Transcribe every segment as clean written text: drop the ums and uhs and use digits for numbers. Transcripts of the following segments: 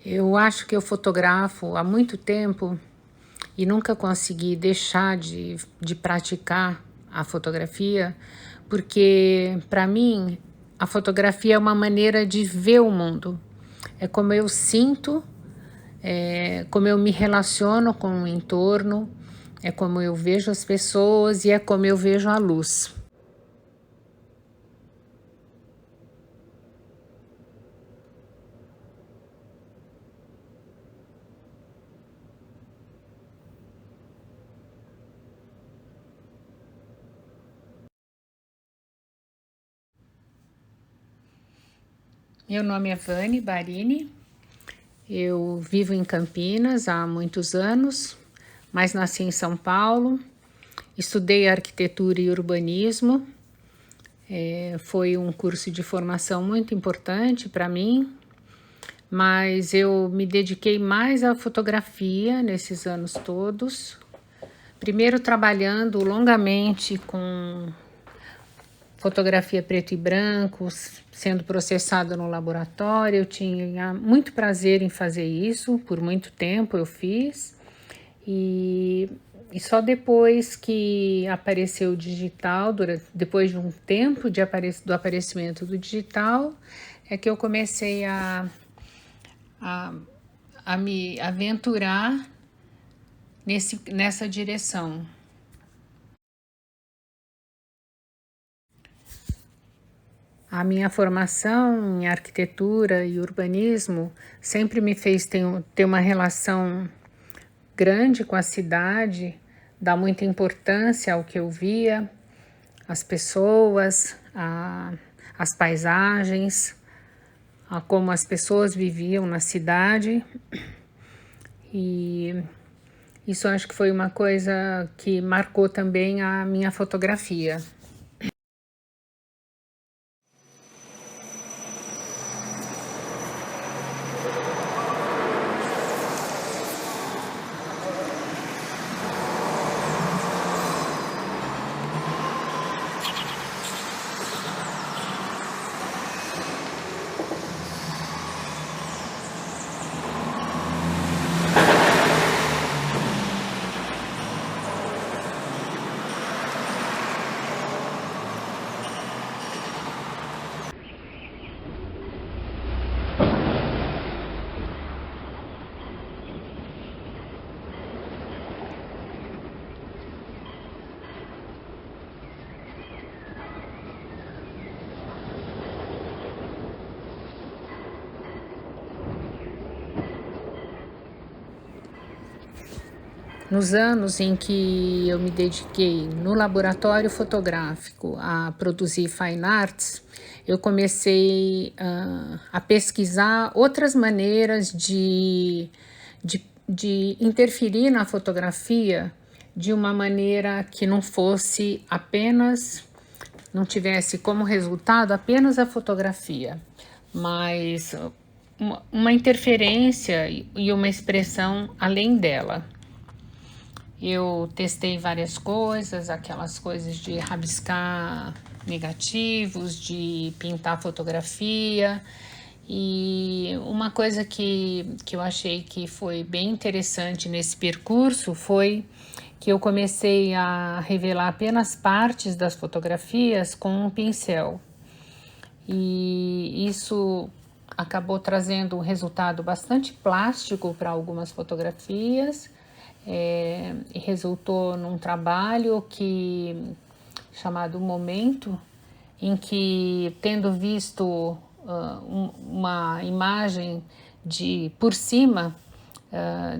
Eu acho que eu fotografo há muito tempo e nunca consegui deixar de praticar a fotografia, porque para mim a fotografia é uma maneira de ver o mundo. É como eu sinto, é como eu me relaciono com o entorno, é como eu vejo as pessoas e é como eu vejo a luz. Meu nome é Vani Barini, eu vivo em Campinas há muitos anos, mas nasci em São Paulo. Estudei arquitetura e urbanismo, foi um curso de formação muito importante para mim, mas eu me dediquei mais à fotografia nesses anos todos. Primeiro trabalhando longamente com fotografia preto e branco, sendo processado no laboratório. Eu tinha muito prazer em fazer isso, por muito tempo eu fiz. E só depois que apareceu o digital, depois de um tempo do aparecimento do digital, é que eu comecei a, a me aventurar nessa direção. A minha formação em arquitetura e urbanismo sempre me fez ter uma relação grande com a cidade, dar muita importância ao que eu via, as pessoas, as paisagens, a como as pessoas viviam na cidade. E isso acho que foi uma coisa que marcou também a minha fotografia. Nos anos em que eu me dediquei no laboratório fotográfico a produzir fine arts, eu comecei a pesquisar outras maneiras de interferir na fotografia de uma maneira que não fosse apenas, não tivesse como resultado apenas a fotografia, mas uma interferência e uma expressão além dela. Eu testei várias coisas, aquelas coisas de rabiscar negativos, de pintar fotografia. E uma coisa que eu achei que foi bem interessante nesse percurso foi que eu comecei a revelar apenas partes das fotografias com um pincel. E isso acabou trazendo um resultado bastante plástico para algumas fotografias. E resultou num trabalho chamado Momento, em que, tendo visto uma imagem por cima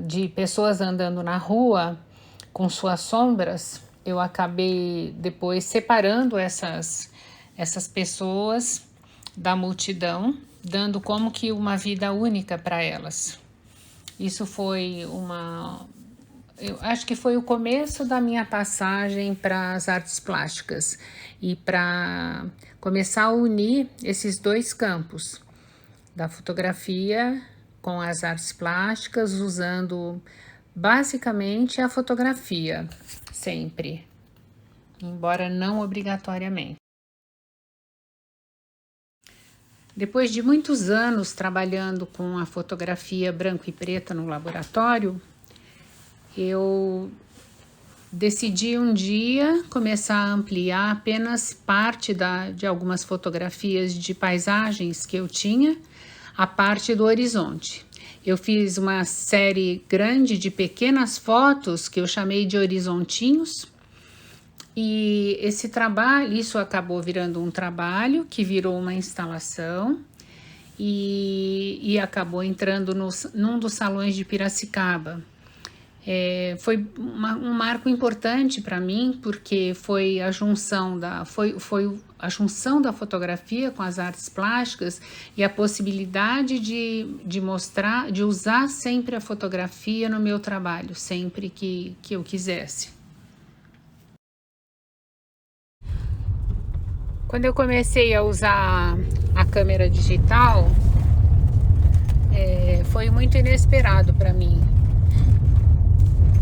de pessoas andando na rua com suas sombras, eu acabei depois separando essas pessoas da multidão, dando como que uma vida única para elas. Isso foi eu acho que foi o começo da minha passagem para as artes plásticas e para começar a unir esses dois campos, da fotografia com as artes plásticas, usando basicamente a fotografia, sempre, embora não obrigatoriamente. Depois de muitos anos trabalhando com a fotografia branco e preta no laboratório, eu decidi um dia começar a ampliar apenas parte de algumas fotografias de paisagens que eu tinha, a parte do horizonte. Eu fiz uma série grande de pequenas fotos que eu chamei de horizontinhos, e esse trabalho, isso acabou virando um trabalho que virou uma instalação e acabou entrando num dos salões de Piracicaba. Foi um marco importante para mim, porque foi a junção foi a junção da fotografia com as artes plásticas e a possibilidade de mostrar, de usar sempre a fotografia no meu trabalho, sempre que eu quisesse. Quando eu comecei a usar a câmera digital, foi muito inesperado para mim.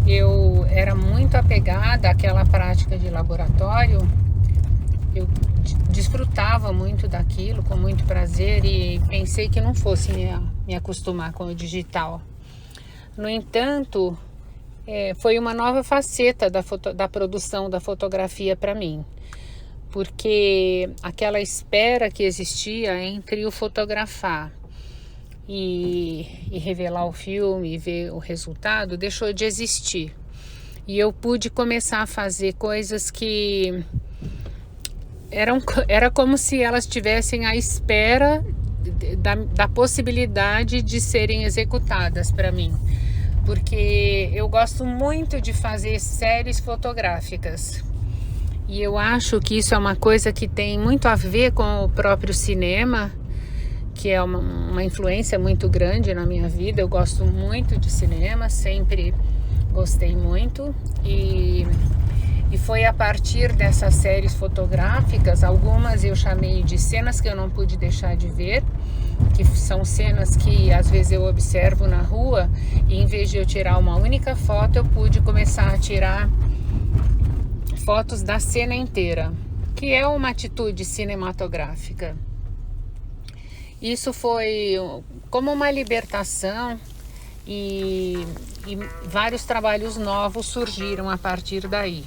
Eu era muito apegada àquela prática de laboratório, eu desfrutava muito daquilo, com muito prazer, e pensei que não fosse me acostumar com o digital. No entanto, foi uma nova faceta da produção da fotografia para mim, porque aquela espera que existia entre o fotografar e revelar o filme e ver o resultado deixou de existir. E eu pude começar a fazer coisas que era como se elas estivessem à espera da possibilidade de serem executadas para mim. Porque eu gosto muito de fazer séries fotográficas. E eu acho que isso é uma coisa que tem muito a ver com o próprio cinema, que é uma influência muito grande na minha vida. Eu gosto muito de cinema, sempre gostei muito, e foi a partir dessas séries fotográficas, algumas eu chamei de cenas que eu não pude deixar de ver, que são cenas que às vezes eu observo na rua e em vez de eu tirar uma única foto, eu pude começar a tirar fotos da cena inteira, que é uma atitude cinematográfica. Isso foi como uma libertação, e vários trabalhos novos surgiram a partir daí.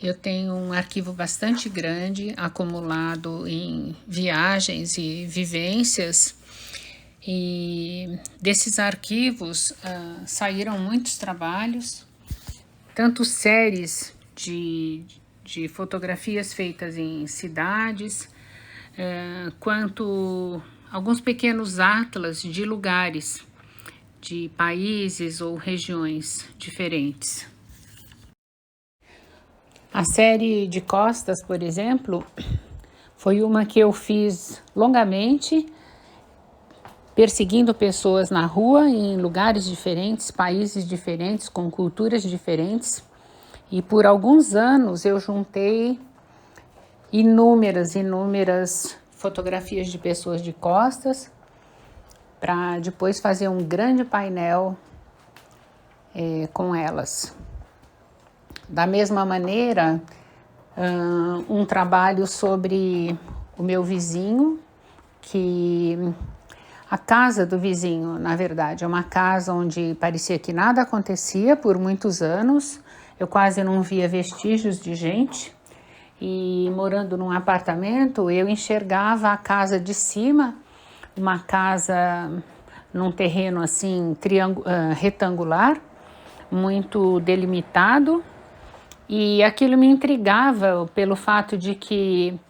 Eu tenho um arquivo bastante grande, acumulado em viagens e vivências, e desses arquivos saíram muitos trabalhos, tanto séries de fotografias feitas em cidades, quanto alguns pequenos atlas de lugares, de países ou regiões diferentes. A série de costas, por exemplo, foi uma que eu fiz longamente, perseguindo pessoas na rua, em lugares diferentes, países diferentes, com culturas diferentes. E por alguns anos eu juntei inúmeras fotografias de pessoas de costas, para depois fazer um grande painel com elas. Da mesma maneira, um trabalho sobre o meu vizinho, que a casa do vizinho, na verdade, é uma casa onde parecia que nada acontecia por muitos anos, eu quase não via vestígios de gente, e morando num apartamento, eu enxergava a casa de cima, uma casa num terreno assim retangular, muito delimitado, e aquilo me intrigava pelo fato de que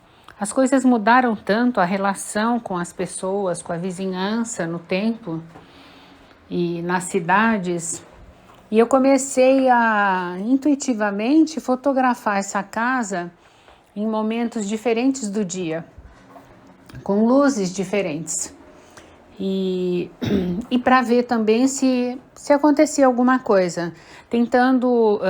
as coisas mudaram tanto, a relação com as pessoas, com a vizinhança no tempo e nas cidades. E eu comecei a intuitivamente fotografar essa casa em momentos diferentes do dia, com luzes diferentes. E para ver também se acontecia alguma coisa, tentando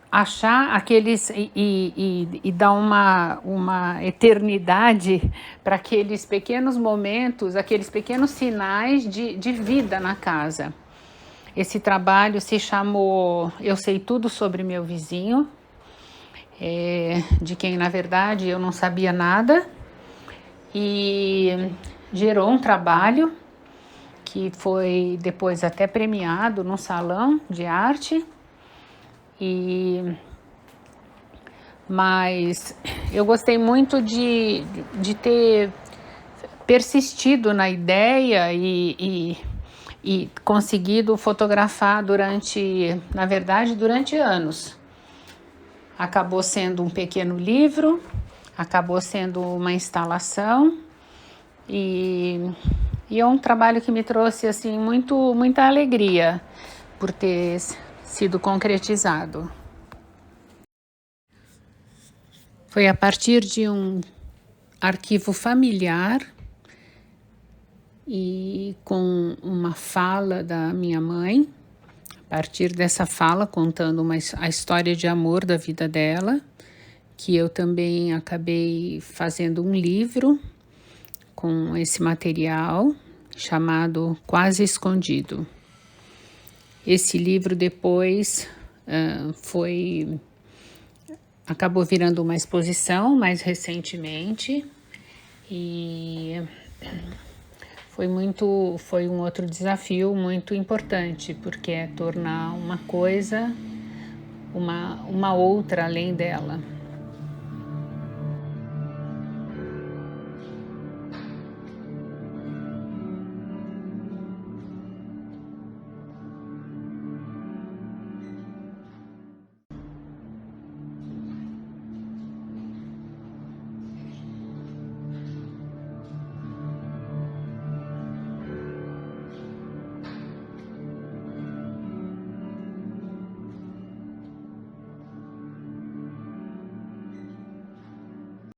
achar aqueles e dar uma eternidade para aqueles pequenos momentos, aqueles pequenos sinais de vida na casa. Esse trabalho se chamou Eu Sei Tudo Sobre Meu Vizinho, de quem na verdade eu não sabia nada, e gerou um trabalho que foi depois até premiado no salão de arte. Mas eu gostei muito de ter persistido na ideia e conseguido fotografar durante anos. Acabou sendo um pequeno livro, acabou sendo uma instalação e é um trabalho que me trouxe assim muita alegria por ter sido concretizado. Foi a partir de um arquivo familiar e com uma fala da minha mãe, a partir dessa fala contando a história de amor da vida dela, que eu também acabei fazendo um livro com esse material chamado Quase Escondido. Esse livro depois acabou virando uma exposição mais recentemente e foi um outro desafio muito importante, porque é tornar uma coisa uma outra além dela.